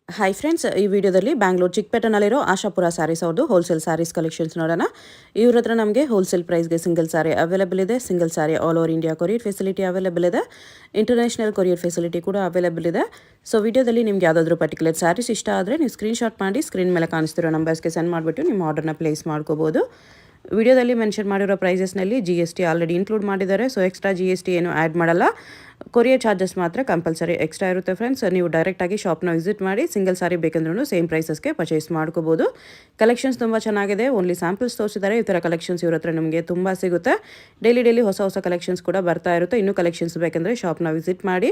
Hi friends, ಈ ವಿಡಿಯೋದಲ್ಲಿ ಬ್ಯಾಂಗ್ಳೂರು ಚಿಕ್ಕಪೇಟೆನಲ್ಲಿರೋ ಆಶಾಪುರ ಸ್ಯಾರೀಸ್ ಅವ್ರದ್ದು ಹೋಲ್ಸೇಲ್ ಸ್ಯಾರೀಸ್ ಕಲೆಕ್ಷನ್ಸ್ ನೋಡೋಣ. ಇವ್ರ ಹತ್ರ ನಮಗೆ ಹೋಲ್ಸೇಲ್ ಪ್ರೈಸ್ಗೆ ಸಿಂಗಲ್ ಸ್ಯಾರಿ ಅವೈಲೇಬಲ್ ಇದೆ. Single sari all over India courier facility available ಇದೆ. ಇಂಟರ್ನ್ಯಾಷನಲ್ ಕೊರಿಯರ್ ಫೆಸಿಲಿಟಿ ಕೂಡ ಅವೈಲೇಬಲ್ ಇದೆ. ಸೊ ವಿಡಿಯೋದಲ್ಲಿ ನಿಮ್ಗೆ ಯಾವುದಾದ್ರೂ ಪರ್ಟಿಕ್ಯುಲರ್ ಸ್ಯಾರೀಸ್ ಇಷ್ಟ ಆದರೆ ನೀವು ಸ್ಕ್ರೀನ್ಶಾಟ್ ಮಾಡಿ ಸ್ಕ್ರೀನ್ ಮೇಲೆ ಕಾಣಿಸ್ತಿರೋ ನಂಬರ್ಸ್ಗೆ ಸೆಂಡ್ ಮಾಡಿಬಿಟ್ಟು ನಿಮ್ಮ ಆರ್ಡರ್ನ ಪ್ಲೇಸ್ ಮಾಡ್ಕೋಬೋದು. ವಿಡಿಯೋದಲ್ಲಿ ಮೆನ್ಷನ್ ಮಾಡಿರೋ ಪ್ರೈಸಸ್ನಲ್ಲಿ GST ಆಲ್ರೆಡಿ ಇನ್ಕ್ಲೂಡ್ ಮಾಡಿದ್ದಾರೆ. ಸೊ ಎಕ್ಸ್ಟ್ರಾ GST ಏನು ಆ್ಯಡ್ ಮಾಡಲ್ಲ. ಕೊರಿಯರ್ ಚಾರ್ಜಸ್ ಮಾತ್ರ ಕಂಪಲ್ಸರಿ ಎಕ್ಸ್ಟ್ರಾ ಇರುತ್ತೆ ಫ್ರೆಂಡ್ಸ್. ನೀವು ಡೈರೆಕ್ಟಾಗಿ ಶಾಪ್ನ ವಿಸಿಟ್ ಮಾಡಿ ಸಿಂಗಲ್ ಸಾರಿ ಬೇಕಂದ್ರೂ ಸೇಮ್ ಪ್ರೈಸಸ್ಗೆ ಪರ್ಚೇಸ್ ಮಾಡ್ಕೋಬೋದು. ಕಲೆಕ್ಷನ್ಸ್ ತುಂಬ ಚೆನ್ನಾಗಿದೆ. ಓನ್ಲಿ ಸ್ಯಾಂಪಲ್ಸ್ ತೋರಿಸಿದ್ದಾರೆ. ಈ ಥರ ಕಲೆಕ್ಷನ್ಸ್ ಇವ್ರ ಹತ್ರ ನಿಮಗೆ ತುಂಬ ಸಿಗುತ್ತೆ. ಡೈಲಿ ಹೊಸ ಕಲೆಕ್ಷನ್ಸ್ ಕೂಡ ಬರ್ತಾ ಇರುತ್ತೆ. ಇನ್ನೂ ಕಲೆಕ್ಷನ್ಸ್ ಬೇಕಂದರೆ ಶಾಪ್ನ ವಿಸಿಟ್ ಮಾಡಿ.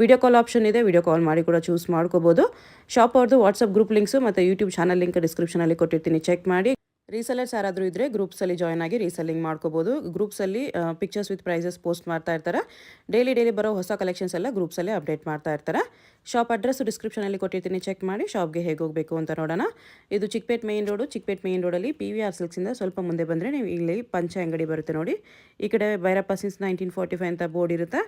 ವಿಡಿಯೋ ಕಾಲ್ ಆಪ್ಷನ್ ಇದೆ, ವಿಡಿಯೋ ಕಾಲ್ ಮಾಡಿ ಕೂಡ ಚೂಸ್ ಮಾಡ್ಕೋಬೋದು. ಶಾಪ್ ಅವ್ರದ್ದು ವಾಟ್ಸಪ್ ಗ್ರೂಪ್ ಲಿಂಕ್ಸು ಮತ್ತು ಯೂಟ್ಯೂಬ್ ಚಾನಲ್ ಲಿಂಕ್ ಡಿಸ್ಕ್ರಿಪ್ಷನಲ್ಲಿ ಕೊಟ್ಟಿರ್ತೀನಿ, ಚೆಕ್ ಮಾಡಿ. ರೀಸೆಲರ್ಸ್ ಯಾರಾದರೂ ಇದ್ದರೆ ಗ್ರೂಪ್ಸಲ್ಲಿ ಜಾಯ್ನ್ ಆಗಿ ರೀಸೆಲ್ಲಿಂಗ್ ಮಾಡ್ಕೋಬೋದು. ಗ್ರೂಪ್ಸಲ್ಲಿ ಪಿಕ್ಚರ್ಸ್ ವಿತ್ ಪ್ರೈಸಸ್ ಪೋಸ್ಟ್ ಮಾಡ್ತಾ ಇರ್ತಾರೆ. ಡೈಲಿ ಬರೋ ಹೊಸ ಕಲೆಕ್ಷನ್ಸ್ ಎಲ್ಲ ಗ್ರೂಪ್ಸಲ್ಲಿ ಅಪ್ಡೇಟ್ ಮಾಡ್ತಾ ಇರ್ತಾರೆ. ಶಾಪ್ ಅಡ್ರೆಸ್ ಡಿಸ್ಕ್ರಿಪ್ಷನಲ್ಲಿ ಕೊಟ್ಟಿರ್ತೀನಿ, ಚೆಕ್ ಮಾಡಿ. ಶಾಪ್ಗೆ ಹೇಗೆ ಹೋಗಬೇಕು ಅಂತ ನೋಡೋಣ. ಇದು Chickpet main road. Chickpet main ರೋಡಲ್ಲಿ PVR ಸಿಲ್ಕ್ಸಿಂದ ಸ್ವಲ್ಪ ಮುಂದೆ ಬಂದರೆ ನೀವು ಇಲ್ಲಿ ಪಂಚೆ ಅಂಗಡಿ ಬರುತ್ತೆ ನೋಡಿ. ಈ ಕಡೆ ಭೈರಪ್ಪ ಸಿನ್ಸ್ 1945 ಅಂತ ಬೋರ್ಡ್ ಇರುತ್ತೆ.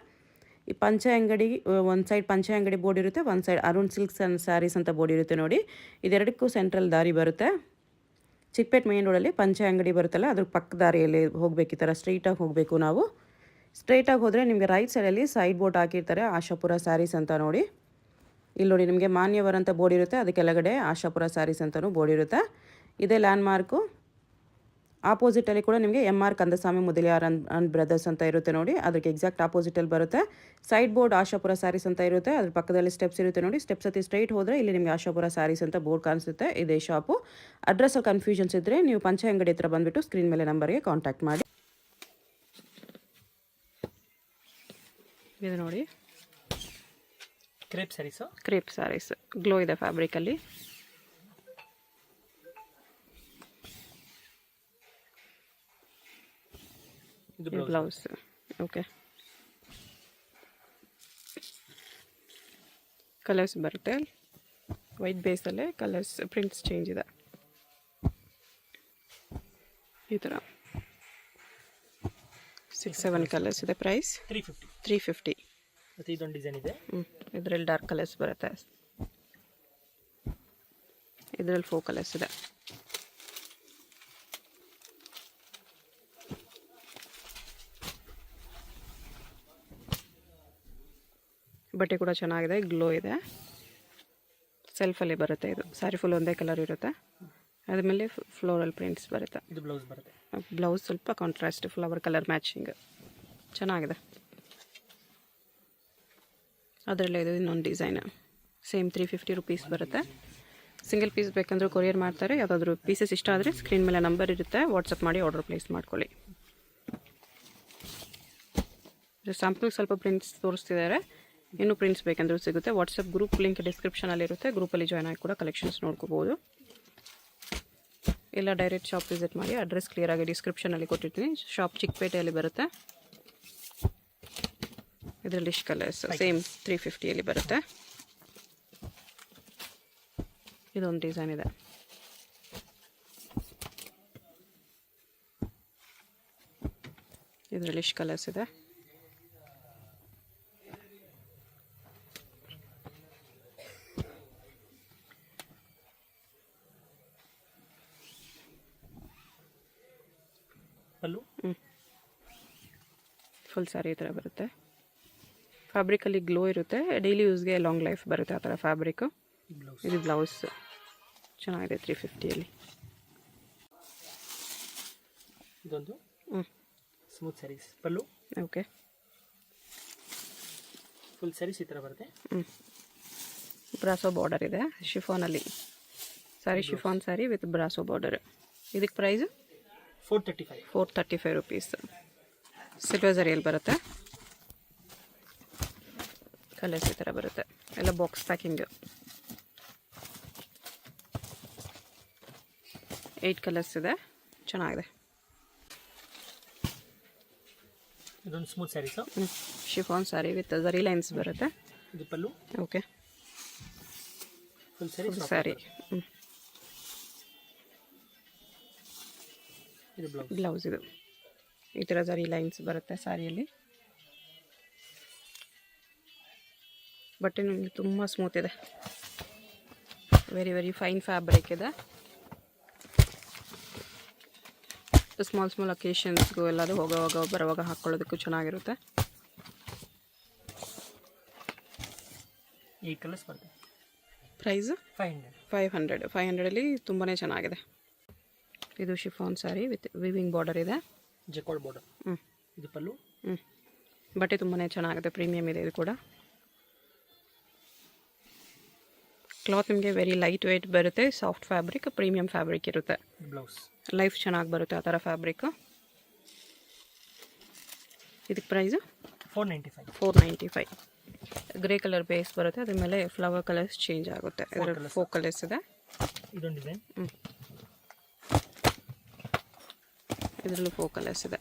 ಈ ಪಂಚೆ ಅಂಗಡಿ ಒಂದು ಸೈಡ್ ಪಂಚೆ ಅಂಗಡಿ ಬೋರ್ಡ್ ಇರುತ್ತೆ, ಒಂದು side Arun silks and saris ಅಂತ ಬೋರ್ಡ್ ಇರುತ್ತೆ ನೋಡಿ. ಇದೆರಡಕ್ಕೂ ಸೆಂಟ್ರಲ್ ದಾರಿ ಬರುತ್ತೆ. ಚಿಕ್ಕಪೇಟೆ ಮೇನ್ ರೋಡಲ್ಲಿ ಪಂಚೆ ಅಂಗಡಿ ಬರುತ್ತಲ್ಲ, ಅದ್ರ ಪಕ್ಕ ದಾರಿಯಲ್ಲಿ ಹೋಗಬೇಕು. ಈ ಥರ ಸ್ಟ್ರೈಟಾಗಿ ಹೋಗಬೇಕು. ನಾವು ಸ್ಟ್ರೈಟಾಗಿ ಹೋದರೆ ನಿಮಗೆ ರೈಟ್ ಸೈಡಲ್ಲಿ ಸೈಡ್ ಬೋರ್ಡ್ ಹಾಕಿರ್ತಾರೆ, ಆಶಾಪುರ ಸ್ಯಾರೀಸ್ ಅಂತ ನೋಡಿ. ಇಲ್ಲಿ ನೋಡಿ ನಿಮಗೆ ಮಾನ್ಯವರ್ ಅಂತ ಬೋರ್ಡ್ ಇರುತ್ತೆ, ಅದಕ್ಕೆ ಕೆಳಗಡೆ ಆಶಾಪುರ ಸ್ಯಾರೀಸ್ ಅಂತಲೂ ಬೋರ್ಡ್ ಇರುತ್ತೆ. ಇದೇ ಲ್ಯಾಂಡ್ ಮಾರ್ಕು. ಆಪೋಸಿಟಲ್ಲಿ ಕೂಡ ನಿಮಗೆ MR Kandaswamy Mudaliar and brothers ಅಂತ ಇರುತ್ತೆ ನೋಡಿ, ಅದಕ್ಕೆ ಎಕ್ಸಾಕ್ಟ್ ಆಪೋಸಿಟಲ್ಲಿ ಬರುತ್ತೆ. ಸೈಡ್ ಬೋರ್ಡ್ ಆಶಾಪುರ ಸ್ಯಾರೀಸ್ ಅಂತ ಇರುತ್ತೆ, ಅದ್ರ ಪಕ್ಕದಲ್ಲಿ ಸ್ಟೆಪ್ಸ್ ಇರುತ್ತೆ ನೋಡಿ. ಸ್ಟೆಪ್ಸ್ ಹತ್ತಿ ಸ್ಟ್ರೈಟ್ ಹೋದರೆ ಇಲ್ಲಿ ನಿಮಗೆ ಆಶಾಪುರ ಸ್ಯಾರೀಸ್ ಅಂತ ಬೋರ್ಡ್ ಕಾಣಿಸುತ್ತೆ. ಇದೇ ಶಾಪು. ಅಡ್ರೆಸ್ಸಲ್ಲಿ ಕನ್ಫ್ಯೂಷನ್ಸ್ ಇದ್ದರೆ ನೀವು ಪಂಚೆ ಅಂಗಡಿ ಹತ್ರ ಬಂದುಬಿಟ್ಟು ಸ್ಕ್ರೀನ್ ಮೇಲೆ ನಂಬರ್ಗೆ ಕಾಂಟ್ಯಾಕ್ಟ್ ಮಾಡಿ. ಇದು ನೋಡಿ ಕ್ರೇಪ್ ಸ್ಯಾರೀಸ್ ಗ್ಲೋ ಇದೆ ಫ್ಯಾಬ್ರಿಕಲ್ಲಿ. Blouse okay. ಕಲರ್ಸ್ ಬರುತ್ತೆ, ವೈಟ್ ಬೇಸಲ್ಲೇ ಕಲರ್ಸ್ ಪ್ರಿಂಟ್ಸ್ ಚೇಂಜ್ ಇದೆ. ಈ ಥರ 6-7 ಕಲರ್ಸ್ ಇದೆ. ಪ್ರೈಸ್ 350. ಮತ್ತು ಇದೊಂದು ಡಿಸೈನ್ ಇದೆ. ಇದರಲ್ಲಿ ಡಾರ್ಕ್ ಕಲರ್ಸ್ ಬರುತ್ತೆ, ಇದರಲ್ಲಿ 4 ಕಲರ್ಸ್ ಇದೆ. ಬಟ್ಟೆ ಕೂಡ ಚೆನ್ನಾಗಿದೆ, ಗ್ಲೋ ಇದೆ. ಸೆಲ್ಫಲ್ಲಿ ಬರುತ್ತೆ. ಇದು ಸ್ಯಾರಿ ಫುಲ್ ಒಂದೇ ಕಲರ್ ಇರುತ್ತೆ, ಅದಾದಮೇಲೆ ಫ್ಲೋರಲ್ ಪ್ರಿಂಟ್ಸ್ ಬರುತ್ತೆ. ಇದು ಬ್ಲೌಸ್ ಬರುತ್ತೆ. ಬ್ಲೌಸ್ ಸ್ವಲ್ಪ ಕಾಂಟ್ರಾಸ್ಟ್ ಫ್ಲವರ್ ಕಲರ್ ಮ್ಯಾಚಿಂಗ್ ಚೆನ್ನಾಗಿದೆ. ಅದರಲ್ಲೇ ಇದು ಇನ್ನೊಂದು ಡಿಸೈನ್, ಸೇಮ್ 350 ರುಪೀಸ್ ಬರುತ್ತೆ. ಸಿಂಗಲ್ ಪೀಸ್ ಬೇಕಂದ್ರೆ ಕೊರಿಯರ್ ಮಾಡ್ತಾರೆ. ಯಾವುದಾದ್ರೂ ಪೀಸಸ್ ಇಷ್ಟ ಆದರೆ ಸ್ಕ್ರೀನ್ ಮೇಲೆ ನಂಬರ್ ಇರುತ್ತೆ, ವಾಟ್ಸಪ್ ಮಾಡಿ ಆರ್ಡರ್ ಪ್ಲೇಸ್ ಮಾಡ್ಕೊಳ್ಳಿ. ಸ್ಯಾಂಪಲ್ ಸ್ವಲ್ಪ ಪ್ರಿಂಟ್ಸ್ ತೋರಿಸ್ತಿದ್ದಾರೆ, ಇನ್ನೂ ಪ್ರಿಂಟ್ಸ್ ಬೇಕಂದ್ರೂ ಸಿಗುತ್ತೆ. ವಾಟ್ಸಪ್ ಗ್ರೂಪ್ ಲಿಂಕ್ ಡಿಸ್ಕ್ರಿಪ್ಷನಲ್ಲಿರುತ್ತೆ, ಗ್ರೂಪಲ್ಲಿ ಜಾಯ್ನ್ ಆಗಿ ಕೂಡ ಕಲೆಕ್ಷನ್ಸ್ ನೋಡ್ಕೋಬೋದು. ಇಲ್ಲ ಡೈರೆಕ್ಟ್ ಶಾಪ್ ವಿಸಿಟ್ ಮಾಡಿ. ಅಡ್ರೆಸ್ ಕ್ಲಿಯರಾಗಿ ಡಿಸ್ಕ್ರಿಪ್ಷನಲ್ಲಿ ಕೊಟ್ಟಿರ್ತೀನಿ. ಶಾಪ್ ಚಿಕ್ಕಪೇಟೆಯಲ್ಲಿ ಬರುತ್ತೆ. ಇದರಲ್ಲಿ ಇಷ್ಟು ಕಲರ್ಸ್ ಸೇಮ್ 350ಯಲ್ಲಿ ಬರುತ್ತೆ. ಇದೊಂದು ಡಿಸೈನ್ ಇದೆ. ಇದರಲ್ಲಿ ಇಷ್ಟು ಕಲರ್ಸ್ ಇದೆ. ಫುಲ್ ಸ್ಯಾರಿ ಈ ಥರ ಬರುತ್ತೆ. ಫ್ಯಾಬ್ರಿಕಲ್ಲಿ ಗ್ಲೋ ಇರುತ್ತೆ, ಡೈಲಿ ಯೂಸ್ಗೆ ಲಾಂಗ್ ಲೈಫ್ ಬರುತ್ತೆ ಆ ಥರ ಫ್ಯಾಬ್ರಿಕ್ಕು. ಇದು ಬ್ಲೌಸ್ ಚೆನ್ನಾಗಿದೆ 350ಯಲ್ಲಿ. ಇದೊಂದು smooth sarees pallu. Okay, full sarees ಈ ಥರ ಬರುತ್ತೆ. ಬ್ರಾಸೋ ಬಾರ್ಡರ್ ಇದೆ ಶಿಫಾನಲ್ಲಿ. Sari chiffon sari with brasso border. ಇದಕ್ಕೆ ಪ್ರೈಸು 435 ರುಪೀಸ್. ಸಿಲ್ವರ್ ಝರಿಯಲ್ಲಿ ಬರುತ್ತೆ. ಕಲರ್ಸ್ ಈ ಥರ ಬರುತ್ತೆ, ಎಲ್ಲ ಬಾಕ್ಸ್ ಪ್ಯಾಕಿಂಗ್. 8 ಕಲರ್ಸ್ ಇದೆ, ಚೆನ್ನಾಗಿದೆ. ಇದೊಂದು smooth saris. Chiffon sari with zari lines ಬರುತ್ತೆ. ಇದು ಪಲ್ಲು. Okay, full sari. ಇದು ಬ್ಲೌಸ್. ಇದು ಈ ಥರ ಝರಿ ಲೈನ್ಸ್ ಬರುತ್ತೆ ಸ್ಯಾರಿಯಲ್ಲಿ. ಬಟ್ಟೆ ನಿಮಗೆ ತುಂಬ ಸ್ಮೂತ್ ಇದೆ. ವೆರಿ ವೆರಿ ಫೈನ್ ಫ್ಯಾಬ್ರಿಕ್ ಇದೆ. ಸ್ಮಾಲ್ ಅಕೇಶನ್ಸ್ಗೂ ಎಲ್ಲದು ಹೋಗೋವಾಗ ಬರುವಾಗ ಹಾಕ್ಕೊಳ್ಳೋದಕ್ಕೂ ಚೆನ್ನಾಗಿರುತ್ತೆ. ಈ ಕಲರ್ಸ್ ಬರ್ತದೆ. ಪ್ರೈಸು 500. 500ಅಲ್ಲಿ ತುಂಬಾ ಚೆನ್ನಾಗಿದೆ. ಇದು chiffon sari with weaving border ಇದೆ. Jacquard border. ಇದು ಪಲ್ಲು. ಬಟ್ಟೆ ತುಂಬಾ ಚೆನ್ನಾಗಿದೆ, ಪ್ರೀಮಿಯಮ್ ಇದೆ ಇದು ಕೂಡ. ಕ್ಲಾತ್ ನಿಮಗೆ ವೆರಿ ಲೈಟ್ ವೆಯ್ಟ್ ಬರುತ್ತೆ, ಸಾಫ್ಟ್ ಫ್ಯಾಬ್ರಿಕ್, ಪ್ರೀಮಿಯಮ್ ಫ್ಯಾಬ್ರಿಕ್ ಇರುತ್ತೆ. ಬ್ಲೌಸ್ ಲೈಫ್ ಚೆನ್ನಾಗಿ ಬರುತ್ತೆ ಆ ಥರ ಫ್ಯಾಬ್ರಿಕ್. ಇದಕ್ಕೆ ಪ್ರೈಸು 495. ಗ್ರೇ ಕಲರ್ ಬೇಸ್ ಬರುತ್ತೆ, ಅದ್ರ ಮೇಲೆ ಫ್ಲವರ್ ಕಲರ್ಸ್ ಚೇಂಜ್ ಆಗುತ್ತೆ. ಇದರಲ್ಲಿ 4 ಕಲರ್ಸ್ ಇದೆ. ಇದೊಂದು ಡಿಸೈನ್. ಇದರಲ್ಲೂ 4 ಕಲರ್ಸ್ ಇದೆ.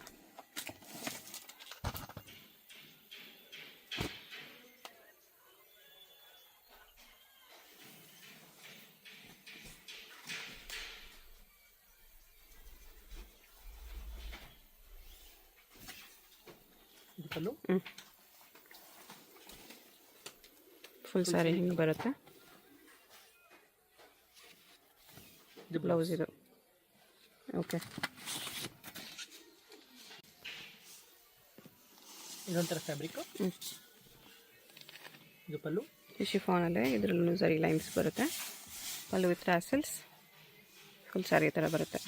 ಇದು ಪಲ್ಲು. ಫುಲ್ ಸ್ಯಾರಿ ಹಿಂಗೆ ಬರುತ್ತೆ. ಇದು ಬ್ಲೌಸ್ ಇದು. ಓಕೆ, ಇದೊಂಥರ ಫ್ಯಾಬ್ರಿಕ್. ಇದು ಪಲ್ಲು. ಈ ಶಿಫಾನಲ್ಲೇ ಇದರಲ್ಲೂ ಸರಿ ಲೈನ್ಸ್ ಬರುತ್ತೆ. ಪಲ್ಲು ವಿತ್ ಟ್ಯಾಸಲ್ಸ್, ಫುಲ್ ಸ್ಯಾರಿ ಥರ ಬರುತ್ತೆ.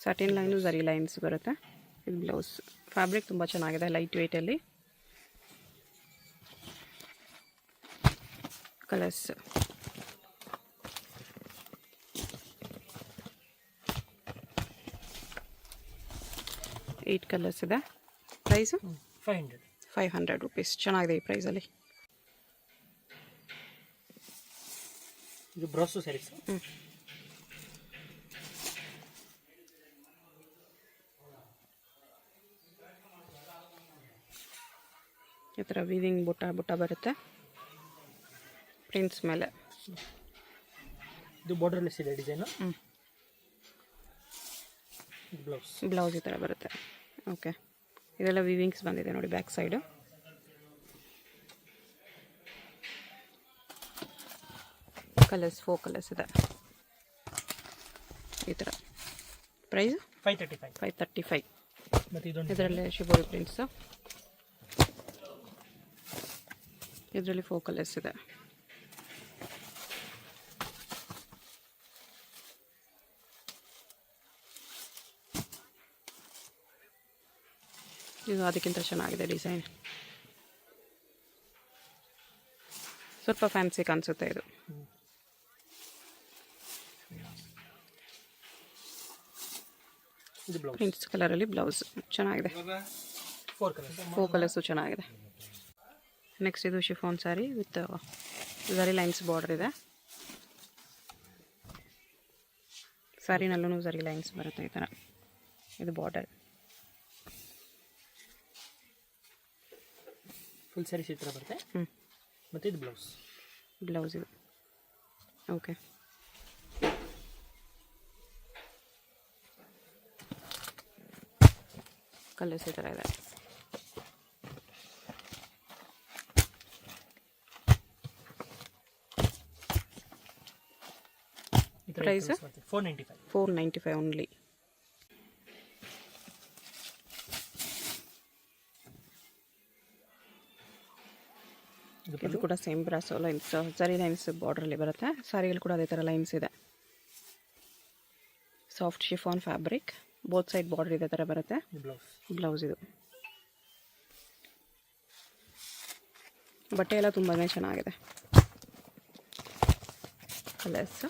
ಸಾಟಿನ್ ಲೈನು ಸರಿ ಲೈನ್ಸ್ ಬರುತ್ತೆ. ಇದು ಬ್ಲೌಸ್. ಫ್ಯಾಬ್ರಿಕ್ ತುಂಬ ಚೆನ್ನಾಗಿದೆ, ಲೈಟ್ ವೆಯ್ಟಲ್ಲಿ. ಕಲರ್ಸ್ ಏಟ್ ಕಲರ್ಸ್ ಇದೆ. Price 500 rupees. ಚೆನ್ನಾಗಿದೆ ಈ ಪ್ರೈಸಲ್ಲಿ. ಇದು ಬ್ರಾಸೋ ಸ್ಯಾರೀಸ್. ಈ ಥರ ವೀವಿಂಗ್ ಬುಟ್ಟ ಬರುತ್ತೆ ಪ್ರಿಂಟ್ಸ್ ಮೇಲೆ. ಇದು ಬಾರ್ಡರ್ಲೆಸ್ ಇದೆ ಡಿಸೈನು. ಬ್ಲೌಸ್ ಈ ಥರ ಬರುತ್ತೆ. ಓಕೆ, ಇದೆಲ್ಲ ವೀವಿಂಗ್ಸ್ ಬಂದಿದೆ ನೋಡಿ ಬ್ಯಾಕ್ ಸೈಡು. ಕಲರ್ಸ್ 4 ಕಲರ್ಸ್ ಇದೆ ಈ ಥರ. ಪ್ರೈಸ್ 535. ಮತ್ತು ಇದೊಂದು ಇದರಲ್ಲೇ ಶಿಬೋರಿ ಪ್ರಿಂಟ್ಸು. ಇದರಲ್ಲಿ 4 ಕಲರ್ಸ್ ಇದೆ. ಇದು ಅದಕ್ಕಿಂತ ಚೆನ್ನಾಗಿದೆ ಡಿಸೈನ್. ಸ್ವಲ್ಪ ಫ್ಯಾನ್ಸಿ ಕಾಣಿಸುತ್ತೆ ಇದು. ಪ್ರಿಂಟ್ಸ್ ಕಲರಲ್ಲಿ ಬ್ಲೌಸ್ ಚೆನ್ನಾಗಿದೆ. 4 ಕಲರ್ಸು ಚೆನ್ನಾಗಿದೆ. ನೆಕ್ಸ್ಟ್ ಇದು chiffon sari with zari lines border ಇದೆ. ಸ್ಯಾರಿನಲ್ಲೂ ಝರಿ ಲೈನ್ಸ್ ಬರುತ್ತೆ ಈ ಥರ. ಇದು ಬಾರ್ಡರ್. ಫುಲ್ ಸ್ಯಾರೀಸ್ ಈ ಥರ ಬರುತ್ತೆ. ಮತ್ತು ಇದು ಬ್ಲೌಸ್ ಇದು. ಓಕೆ, ಕಲರ್ಸ್ ಈ ಥರ ಇದೆ. Price 495 only. ಇದು ಕೂಡ same brasso lines, zari lines ಬಾರ್ಡ್ರಲ್ಲಿ ಬರುತ್ತೆ. ಸ್ಯಾರಿಗಳು ಕೂಡ ಅದೇ ಥರ ಲೈನ್ಸ್ ಇದೆ. Soft chiffon fabric, both side border ಇದೇ ಥರ ಬರುತ್ತೆ. ಬ್ಲೌಸ್ ಇದು. ಬಟ್ಟೆ ಎಲ್ಲ ತುಂಬಾ ಚೆನ್ನಾಗಿದೆ. ಕಲರ್ಸ್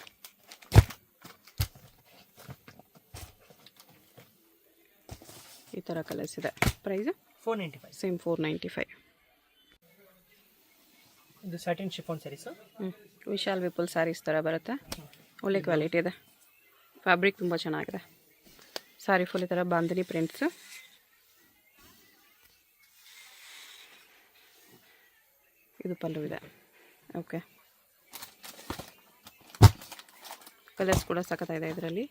ಈ ಥರ ಕಲರ್ಸ್ ಇದೆ. ಪ್ರೈಸ್ 495. ಸೇಮ್ 495. ಇದು ಸ್ಯಾಟಿನ್ ಶಿಫಾನ್ ಸ್ಯಾರೀಸ್. ವಿಶಾಲ್ ವಿಪುಲ್ ಸ್ಯಾರೀಸ್ ಥರ ಬರುತ್ತೆ. ಒಳ್ಳೆ ಕ್ವಾಲಿಟಿ ಇದೆ. ಫ್ಯಾಬ್ರಿಕ್ ತುಂಬ ಚೆನ್ನಾಗಿದೆ. ಸ್ಯಾರಿ ಫುಲ್ ಈ ಥರ ಬಾಂಧನಿ ಪ್ರಿಂಟ್ಸ್. ಇದು ಪಲ್ಲು ಇದೆ. ಓಕೆ, ಕಲರ್ಸ್ ಕೂಡ ಸಖತ್ತಾಗಿದೆ ಇದರಲ್ಲಿ.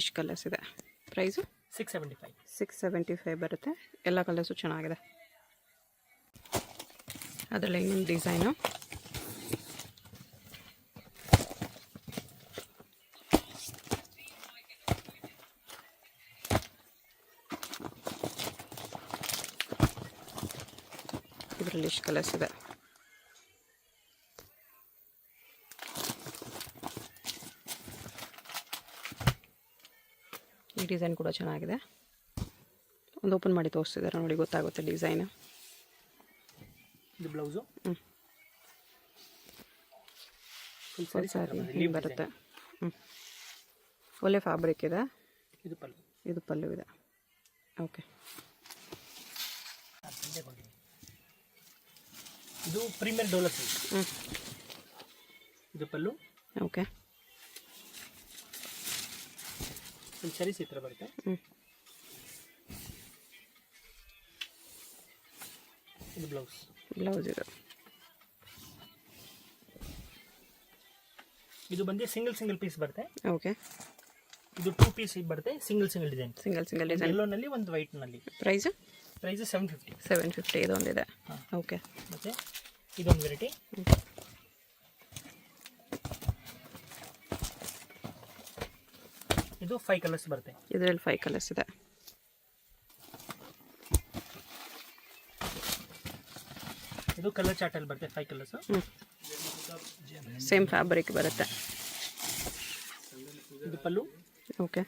ಇಷ್ಟು ಕಲರ್ಸ್ ಇದೆ. ಪ್ರೈಸು 675. 675 ಬರುತ್ತೆ. ಎಲ್ಲ ಕಲರ್ಸು ಚೆನ್ನಾಗಿದೆ. ಅದರಲ್ಲಿ ಇನ್ನೊಂದು ಡಿಸೈನು. ಇದರಲ್ಲಿ ಇಷ್ಟು ಕಲರ್ಸ್ ಇದೆ. ಈ ಡಿಸೈನ್ ಕೂಡ ಚೆನ್ನಾಗಿದೆ. ಒಂದು ಓಪನ್ ಮಾಡಿ ತೋರಿಸ್ತಿದ್ದಾರೆ ನೋಡಿ, ಗೊತ್ತಾಗುತ್ತೆ ಡಿಸೈನ್. ಇದು ಬ್ಲೌಸು ಫುಲ್ ಸ್ಯಾರಿ ಬರುತ್ತೆ. ಒಳ್ಳೆ ಫ್ಯಾಬ್ರಿಕ್ ಇದೆ. ಇದು ಪಲ್ಲು ಇದೆ. ಓಕೆ, ಇದು ಪ್ರೀಮಿಯರ್ ಡೋಲಾ ಸಿಲ್ಕ್. ಇದು ಪಲ್ಲು. ಓಕೆ, ಫುಲ್ ಸ್ಯಾರೀಸ್ ಈ ಥರ ಬರುತ್ತೆ. ಇದು ಬ್ಲೌಸ್. ಇದು ಇದು ಬಂದು ಸಿಂಗಲ್ ಪೀಸ್ ಬರುತ್ತೆ. ಓಕೆ, ಇದು 2 ಪೀಸ್ ಬರುತ್ತೆ. Single design. Single design. ಯೆಲ್ಲೋನಲ್ಲಿ ಒಂದು ವೈಟ್ನಲ್ಲಿ. ಪ್ರೈಸ್ 750. ಇದೊಂದಿದೆ. ಓಕೆ, ಮತ್ತೆ ಇದೊಂದು ವೆರೈಟಿ. ಇದು 5 ಕಲರ್ಸ್ ಬರುತ್ತೆ. ಇದರಲ್ಲಿ 5 ಕಲರ್ಸ್ ಇದೆ. ಇದು ಕಲರ್ ಚಾರ್ಟಲ್ಲಿ ಬರುತ್ತೆ 5 ಕಲರ್ಸ್. ಸೇಮ್ ಫ್ಯಾಬ್ರಿಕ್ ಬರುತ್ತೆ. ಇದು ಪಲ್ಲು. ಓಕೆ,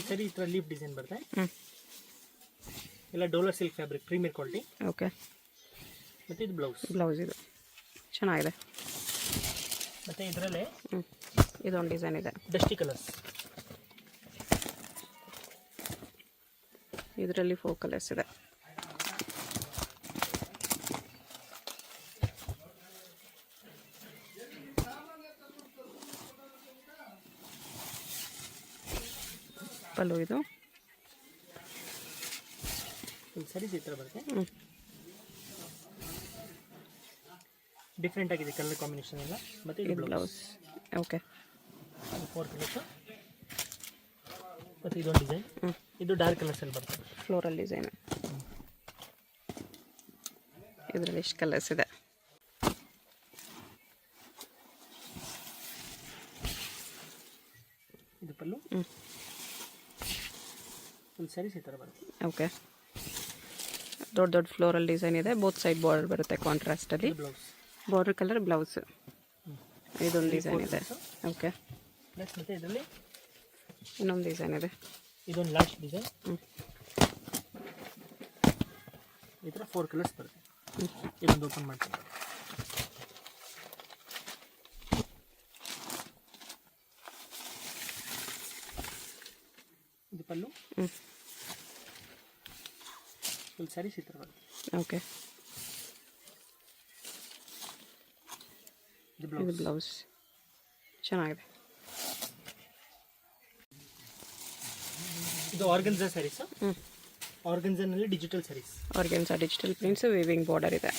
ಸರಿ ಈ ಥರ ಲೀಫ್ ಡಿಸೈನ್ ಬರುತ್ತೆ. ಎಲ್ಲ dola silk fabric, premier quality. Okay, ಮತ್ತು ಇದು ಬ್ಲೌಸ್ ಇದು ಚೆನ್ನಾಗಿದೆ. ಮತ್ತು ಇದರಲ್ಲೇ ಇದೊಂದು ಡಿಸೈನ್ ಇದೆ. Dusty colours. ಇದರಲ್ಲಿ 4 ಕಲರ್ಸ್ ಇದೆ. ಪಲ್ಲು ಇದು. ಸರಿ ಈ ಥರ ಬರುತ್ತೆ. ಡಿಫ್ರೆಂಟ್ ಆಗಿದೆ ಕಲರ್ ಕಾಂಬಿನೇಷನ್ ಎಲ್ಲ. ಮತ್ತು ಇದು ಬ್ಲೌಸ್. Okay, 4 colours. ಮತ್ತು ಇದೊಂದು ಡಿಸೈನ್. ಇದು ಡಾರ್ಕ್ ಕಲರ್ಸಲ್ಲಿ ಬರುತ್ತೆ. Floral design. ಇದರಲ್ಲಿ ಎಷ್ಟು ಕಲರ್ಸ್ ಇದೆ. ಇದು ಪಲ್ಲು. ಫುಲ್ ಸ್ಯಾರೀಸ್ ಈ ಥರ ಬರುತ್ತೆ. ಓಕೆ, ದೊಡ್ಡ ಫ್ಲೋರಲ್ ಡಿಸೈನ್ ಇದೆ. ಬೋತ್ ಸೈಡ್ ಬಾರ್ಡರ್ ಬರುತ್ತೆ ಕಾಂಟ್ರಾಸ್ಟಲ್ಲಿ. Border colour blouse. ಇದೊಂದು ಡಿಸೈನ್ ಇದೆ. ಓಕೆ, ಪ್ಲಸ್ ಮತ್ತು ಇದರಲ್ಲಿ ಇನ್ನೊಂದು ಡಿಸೈನ್ ಇದೆ. ಇದೊಂದು ಲಾಸ್ಟ್ ಡಿಸೈನ್. ಈ ಥರ 4 ಕಲರ್ಸ್ ಬರುತ್ತೆ. ಇದೊಂದು ಓಪನ್ ಮಾಡ್ತೀನಿ. ಇದು ಪಲ್ಲು. ಫುಲ್ ಸ್ಯಾರೀಸ್ ಈ ಥರ ಬರುತ್ತೆ. ಓಕೆ, ಇದು ಬ್ಲೌಸ್ ಚೆನ್ನಾಗಿದೆ. ಇದು ಆರ್ಗನ್ಸಾ ಸ್ಯಾರೀಸ್. ಆರ್ಗನ್ಸಾನಲ್ಲಿ digital sarees. Organza digital prints, weaving border ಇದೆ.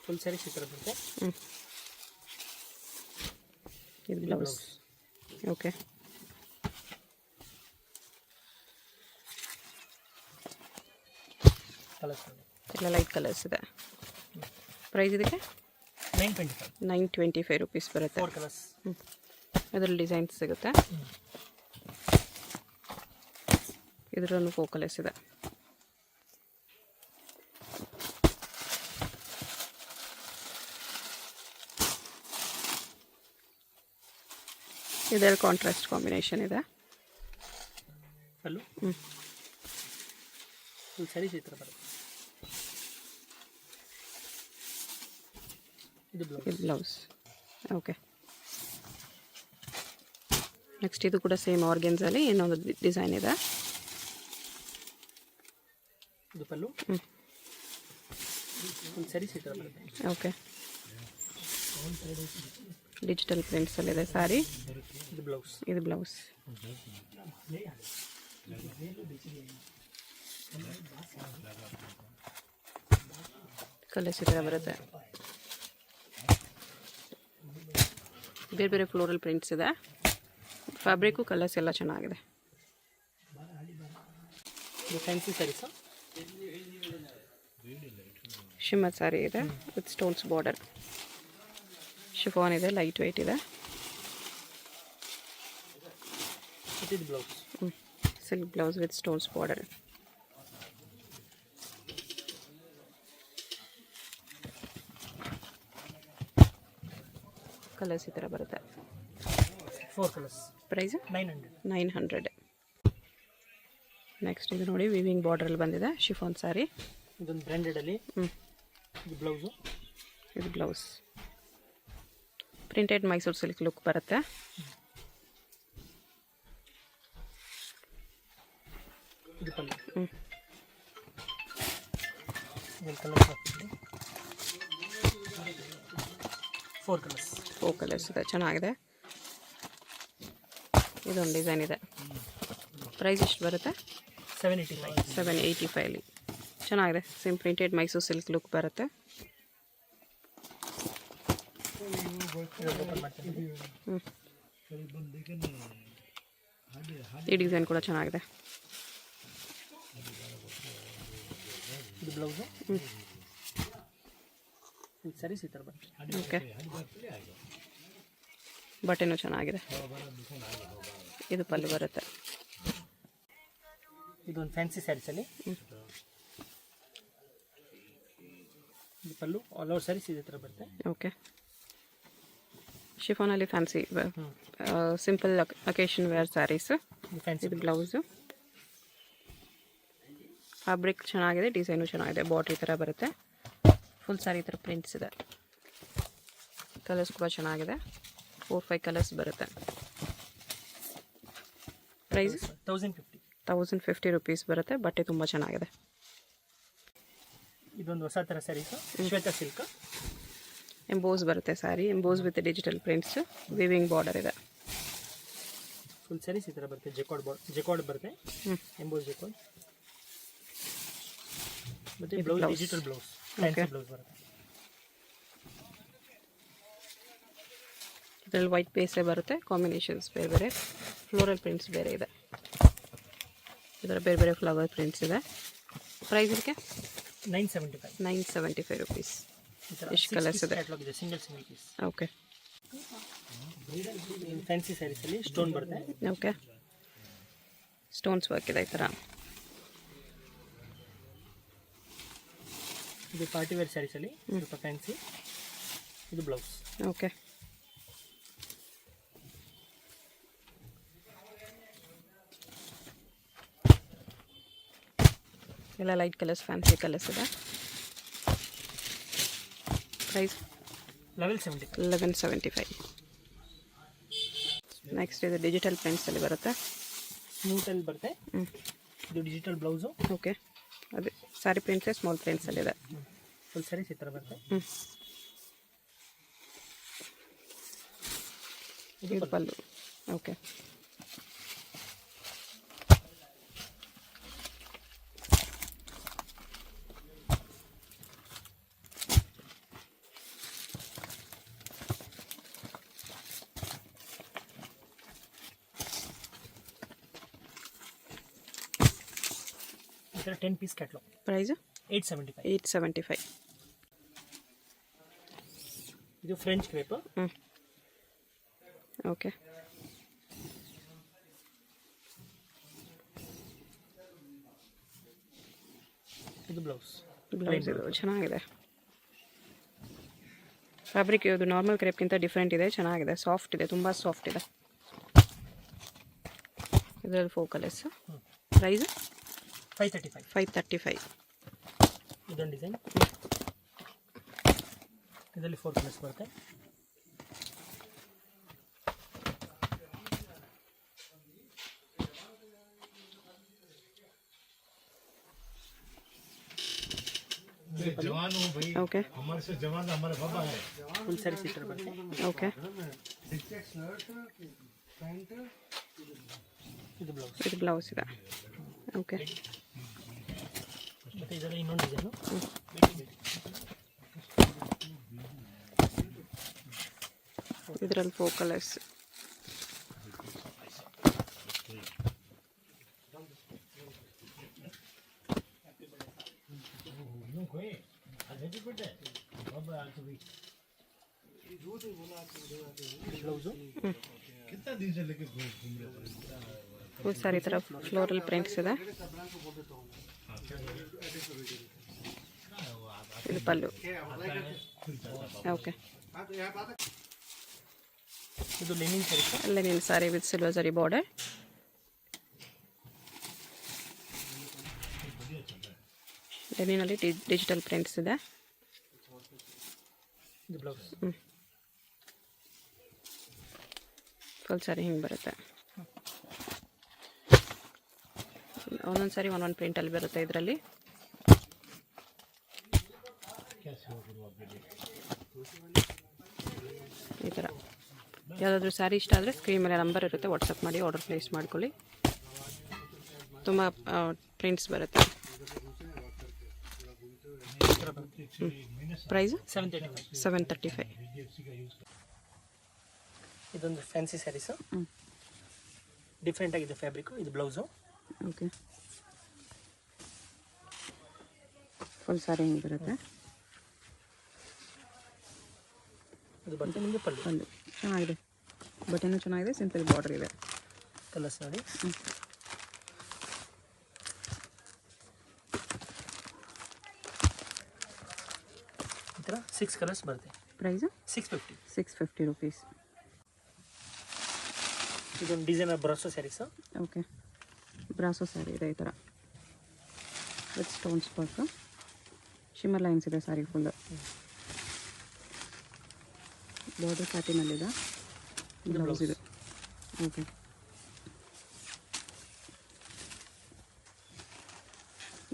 ಫುಲ್ ಸ್ಯಾರೀಸ್ ಈ ಥರ ಬರುತ್ತೆ. ಇದು ಬ್ಲೌಸ್. ಓಕೆ, ಕಲರ್ಸ್ ಎಲ್ಲ ಲೈಟ್ ಕಲರ್ಸ್ ಇದೆ. ಪ್ರೈಸ್ ಇದಕ್ಕೆ 925 ರೂಪೀಸ್ ಬರುತ್ತೆ. 4 ಕಲರ್ಸ್. ಇದರಲ್ಲಿ ಡಿಸೈನ್ಸ್ ಸಿಗುತ್ತೆ. ಇದರಲ್ಲೂ 4 ಕಲರ್ಸ್ ಇದೆ. ಇದರಲ್ಲಿ ಕಾಂಟ್ರಾಸ್ಟ್ ಕಾಂಬಿನೇಷನ್ ಇದೆ. ಪಲ್ಲು. ಫುಲ್ ಸ್ಯಾರೀಸ್ ಈ ಥರ ಬರುತ್ತೆ. ಇದು ಬ್ಲೌಸ್. ಓಕೆ, ನೆಕ್ಸ್ಟ್ ಇದು ಕೂಡ ಸೇಮ್ ಆರ್ಗೆನ್ಸಲ್ಲಿ ಇನ್ನೊಂದು ಡಿಸೈನ್ ಇದೆ. ಇದು ಪಲ್ಲು. ಫುಲ್ ಸ್ಯಾರೀಸ್ ಈ ಥರ ಬರುತ್ತೆ. ಓಕೆ, ಡಿಜಿಟಲ್ ಪ್ರಿಂಟ್ಸಲ್ಲಿದೆ ಸ್ಯಾರಿ. ಇದು ಬ್ಲೌಸ್. ಇದು ಬ್ಲೌಸ್. ಕಲರ್ಸ್ ಈ ಥರ ಬರುತ್ತೆ. ಬೇರೆ ಬೇರೆ ಫ್ಲೋರಲ್ ಪ್ರಿಂಟ್ಸ್ ಇದೆ. ಫ್ಯಾಬ್ರಿಕ್ಕು ಕಲರ್ಸ್ ಎಲ್ಲ ಚೆನ್ನಾಗಿದೆ. ಇದು ಫ್ಯಾನ್ಸಿ ಸ್ಯಾರೀಸ್. ಶಿಮ್ಮರ್ ಸ್ಯಾರಿ ಇದೆ ವಿತ್ ಸ್ಟೋನ್ಸ್ ಬಾರ್ಡರ್. ಶಿಫಾನ್ ಇದೆ, ಲೈಟ್ ವೆಯ್ಟ್ ಇದೆ. ಮತ್ತು ಇದು blouse. Silk blouse with stones border. Colours ಈ ಥರ ಬರುತ್ತೆ. 4 ಕಲರ್ಸ್. ಪ್ರೈಸ್ 900. 900. ನೆಕ್ಸ್ಟ್ ಇದು ನೋಡಿ ವಿವಿಂಗ್ ಬಾರ್ಡ್ರಲ್ಲಿ ಬಂದಿದೆ ಶಿಫಾನ್ ಸ್ಯಾರಿ. ಇದೊಂದು ಬ್ರ್ಯಾಂಡೆಡಲ್ಲಿ. ಇದು ಬ್ಲೌಸು. ಇದು blouse. Printed Mysuru silk look ಬರುತ್ತೆ. ಇದು ಪಲ್ಲು. ಇದು ಕಲರ್ 4 ಕಲರ್ಸ್. 4 ಕಲರ್ಸ್ ಇದೆ, ಚೆನ್ನಾಗಿದೆ. ಇದೊಂದು ಡಿಸೈನ್ ಇದೆ. ಪ್ರೈಸ್ ಎಷ್ಟು ಬರುತ್ತೆ? 785. 785 ಚೆನ್ನಾಗಿದೆ. Same printed Mysuru silk look ಬರುತ್ತೆ. ಈ ಡಿಸೈನ್ ಕೂಡ ಚೆನ್ನಾಗಿದೆ. ಇದು ಬ್ಲೌಸು. ಸ್ಯಾರೀಸ್ ಈ ಥರ ಬರುತ್ತೆ. ಓಕೆ, ಬಟ್ಟೆನೂ ಚೆನ್ನಾಗಿದೆ. ಇದು ಪಲ್ಲು ಬರುತ್ತೆ. ಇದೊಂದು ಫ್ಯಾನ್ಸಿ ಸ್ಯಾರೀಸಲ್ಲಿ. ಇದು ಪಲ್ಲು. ಆಲ್ ಓವರ್ ಸ್ಯಾರೀಸ್ ಇದೇ ಥರ ಬರುತ್ತೆ. ಓಕೆ, ಶಿಫಾನಲ್ಲಿ fancy simple occasion wear sarees. Fancy. ಇದು ಬ್ಲೌಸು. ಫ್ಯಾಬ್ರಿಕ್ ಚೆನ್ನಾಗಿದೆ, ಡಿಸೈನು ಚೆನ್ನಾಗಿದೆ. ಬಾರ್ಡ್ರ್ ಈ ಥರ ಬರುತ್ತೆ. ಫುಲ್ ಸ್ಯಾರಿ ಈ ಥರ ಪ್ರಿಂಟ್ಸ್ ಇದೆ. ಕಲರ್ಸ್ ಕೂಡ ಚೆನ್ನಾಗಿದೆ. 4-5 ಕಲರ್ಸ್ ಬರುತ್ತೆ. ಪ್ರೈಸ್ 1050. 1050 ರುಪೀಸ್ ಬರುತ್ತೆ. ಬಟ್ಟೆ ತುಂಬ ಚೆನ್ನಾಗಿದೆ. ಇದೊಂದು ಹೊಸ ಥರ ಸ್ಯಾರೀಸು. ಶ್ವೇತ ಸಿಲ್ಕ್. ಎಂಬೋಸ್ ಬರುತ್ತೆ sari. Emboss with digital prints. Weaving border ಇದೆ. ಫುಲ್ ಸ್ಯಾರೀಸ್ ಈ ಥರ ಬರುತ್ತೆ. ಜೆಕಾರ್ಡ್ ಬರುತ್ತೆ. Emboss jacquard. ಮತ್ತು blouse digital blouse. Fancy blouse ಬರುತ್ತೆ. ಇದರಲ್ಲಿ ವೈಟ್ ಬೇಸೇ ಬರುತ್ತೆ. ಕಾಂಬಿನೇಷನ್ಸ್ ಬೇರೆ ಬೇರೆ. ಫ್ಲೋರಲ್ ಪ್ರಿಂಟ್ಸ್ ಬೇರೆ ಇದೆ. ಇದರ ಬೇರೆ ಬೇರೆ ಫ್ಲವರ್ ಪ್ರಿಂಟ್ಸ್ ಇದೆ. ಪ್ರೈಸ್ ಇದಕ್ಕೆ 975. 975 ರುಪೀಸ್. ಎಷ್ಟು ಕಲರ್ಸ್ ಇದೆ? Single piece. ಓಕೆ, ಫ್ಯಾನ್ಸಿ ಸ್ಯಾರೀಸಲ್ಲಿ ಸ್ಟೋನ್ ಬರುತ್ತೆ. ಓಕೆ, ಸ್ಟೋನ್ಸ್ ವರ್ಕ್ ಇದೆ ಈ ಥರ. ಇದು ಪಾರ್ಟಿ ವೇರ್ ಸ್ಯಾರೀಸಲ್ಲಿ ಸ್ವಲ್ಪ ಫ್ಯಾನ್ಸಿ. ಇದು ಬ್ಲೌಸ್. ಓಕೆ, ಎಲ್ಲ ಲೈಟ್ ಕಲರ್ಸ್, ಫ್ಯಾನ್ಸಿ ಕಲರ್ಸ್ ಇದೆ. ಪ್ರೈಸ್ 1175. ನೆಕ್ಸ್ಟ್ ಇದು ಡಿಜಿಟಲ್ ಪ್ರಿಂಟ್ಸಲ್ಲಿ ಬರುತ್ತೆ. ಸ್ಮೂತಲ್ಲಿ ಬರುತ್ತೆ. ಇದು ಡಿಜಿಟಲ್ ಬ್ಲೌಸು. ಓಕೆ, ಅದೇ ಸ್ಯಾರಿ ಪ್ರಿಂಟ್ಸೇ ಸ್ಮಾಲ್ ಪ್ರಿಂಟ್ಸಲ್ಲಿದೆ. ಫುಲ್ ಸ್ಯಾರೀಸ್ ಈ ಥರ ಬರುತ್ತೆ. ಇದು ಪಲ್ಲು. ಓಕೆ, ಈ ಥರ 10 ಪೀಸ್ ಕ್ಯಾಟ್ಲಾಗ್. ಪ್ರೈಸು 875. 875. ಇದು ಫ್ರೆಂಚ್ ಕ್ರೇಪ್. ಓಕೆ, ಇದು ಬ್ಲೌಸ್. ಬ್ಲೌಸ್ ಇದು ಚೆನ್ನಾಗಿದೆ. ಫ್ಯಾಬ್ರಿಕ್ ಇದು ನಾರ್ಮಲ್ ಕ್ರೇಪ್ಗಿಂತ ಡಿಫ್ರೆಂಟ್ ಇದೆ. ಚೆನ್ನಾಗಿದೆ, ಸಾಫ್ಟ್ ಇದೆ, ತುಂಬ ಸಾಫ್ಟ್ ಇದೆ. ಇದರಲ್ಲಿ 4 ಕಲರ್ಸ್. ಪ್ರೈಸ್ 535. 535. ಇದೊಂದು ಡಿಸೈನ್. ಇದರಲ್ಲಿ 4 ಕಲರ್ಸ್ ಬರುತ್ತೆ. ಓಕೆ, ಫುಲ್ ಸ್ಯಾರೀಸ್ ಈ ಥರ ಬರುತ್ತೆ. ಓಕೆ, ಇದು ಬ್ಲೌಸ್. ಇದು ಬ್ಲೌಸ್ ಇದೆ. ಓಕೆ, ಮತ್ತು ಇದರಲ್ಲಿ ಇನ್ನೊಂದು ಡಿಸೈನು. ಇದರಲ್ಲಿ 4 ಕಲರ್ಸ್. ಬ್ಲೌಸು ಫುಲ್ ಸಾರಿ ಈ ಥರ ಫ್ಲೋರಲ್ ಪ್ರಿಂಟ್ಸ್ ಇದೆ. ಇದು ಪಲ್ಲು. ಓಕೆ, ಇದು Lenin sari sir. Lenin sorry with silver ಜರಿ ಬಾರ್ಡರ್. ಲೆನಿನಲ್ಲಿ ಡಿಜಿಟಲ್ ಪ್ರಿಂಟ್ಸ್ ಇದೆ. ಇದು ಬ್ಲೌಸ್. ಫುಲ್ ಸಾರಿ ಹಿಂಗೆ ಬರುತ್ತೆ. ಒಂದೊಂದು ಸಾರಿ ಒಂದೊಂದು ಪ್ರಿಂಟಲ್ಲಿ ಬರುತ್ತೆ ಇದರಲ್ಲಿ. ಈ ಥರ ಯಾವುದಾದ್ರೂ ಸ್ಯಾರಿ ಇಷ್ಟ ಆದರೆ ಸ್ಕ್ರೀನ್ ಮೇಲೆ ನಂಬರ್ ಇರುತ್ತೆ, ವಾಟ್ಸಪ್ ಮಾಡಿ ಆರ್ಡರ್ ಪ್ಲೇಸ್ ಮಾಡ್ಕೊಳ್ಳಿ. ತುಂಬ ಪ್ರಿಂಟ್ಸ್ ಬರುತ್ತೆ. ಪ್ರೈಸ್ 735. ಇದೊಂದು ಫ್ಯಾನ್ಸಿ ಸ್ಯಾರೀಸು, ಡಿಫ್ರೆಂಟ್ ಆಗಿದೆ ಫ್ಯಾಬ್ರಿಕ್. ಇದು ಬ್ಲೌಸು. ಓಕೆ, ಫುಲ್ ಸಾರಿ ಹಿಂಗೆ ಬರುತ್ತೆ. ಇದು ಬಂದು ನಿಮಗೆ ಪಲ್ಲು. ಪಲ್ಲು ಚೆನ್ನಾಗಿದೆ, ಬಟನು ಚೆನ್ನಾಗಿದೆ, ಸಿಂಪಲ್ ಬಾರ್ಡರ್ ಇದೆ. ಕಲರ್ಸ್ ನೋಡಿ. ಈ ಥರ 6 ಕಲರ್ಸ್ ಬರುತ್ತೆ. Price 650 rupees. ಇದೊಂದು designer brasso saris. Okay, brasso sari ಇದೆ ಈ ಥರ with stones work, shimmer lines ಇದೆ ಸ್ಯಾರಿ ಫುಲ್. ಬಾರ್ಡರ್ ಸ್ಯಾಟಿನಲ್ಲಿದೆ. ಬ್ಲೌಸ್ ಇದೆ. ಓಕೆ,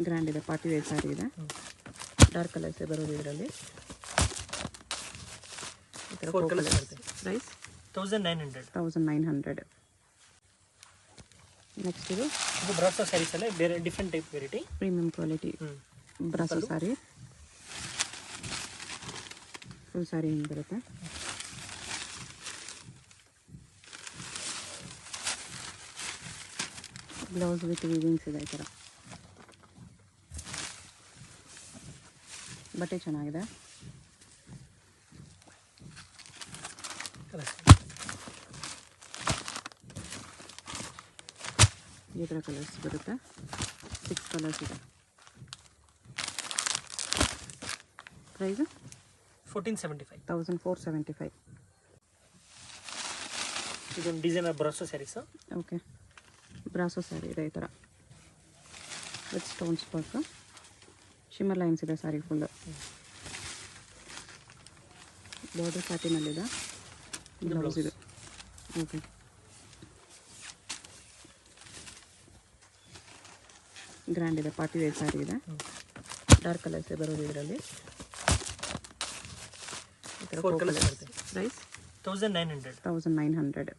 ಗ್ರ್ಯಾಂಡ್ ಇದೆ, ಪಾರ್ಟಿ ವೇರ್ ಸ್ಯಾರಿ ಇದೆ. ಡಾರ್ಕ್ ಕಲರ್ಸ್ ಬರೋದು ಇದರಲ್ಲಿ. ಈ ಥರ 4 ಕಲರ್ಸ್ ಬರುತ್ತೆ. ಪ್ರೈಸ್ 1900. ನೆಕ್ಸ್ಟ್ ಇದು ಬ್ರಾಸೋ ಸ್ಯಾರೀಸ್ ಅಲ್ಲೇ ಬೇರೆ different type variety, premium quality brasso sari. Full sari ಹಿಂಗೆ ಬರುತ್ತೆ. ಬ್ಲೌಸ್ ವಿತ್ ವೀವಿಂಗ್ಸ್ ಇದೆ ಈ ಥರ. ಬಟ್ಟೆ ಚೆನ್ನಾಗಿದೆ. ಈ ಥರ ಕಲರ್ಸ್ ಬರುತ್ತೆ. 6 ಕಲರ್ಸ್ ಇದೆ. ಪ್ರೈಸು 1475. ಇದೊಂದು designer brasso saris. Okay, brasso sari ಇದೆ ಈ ಥರ with stones work, shimmer lines ಇದೆ ಸ್ಯಾರಿ ಫುಲ್. ಬಾರ್ಡರ್ ಸ್ಯಾಟಿನಲ್ಲಿದೆ. ಬ್ಲೌಸ್ ಇದೆ. ಓಕೆ, ಗ್ರ್ಯಾಂಡ್ ಇದೆ, ಪಾರ್ಟಿ ವೇರ್ ಸ್ಯಾರಿ ಇದೆ. ಡಾರ್ಕ್ ಕಲರ್ಸ್ ಬರೋದು ಇದರಲ್ಲಿ. ಈ ಥರ 4 ಕಲರ್ಸ್. ಪ್ರೈಸ್ 1900.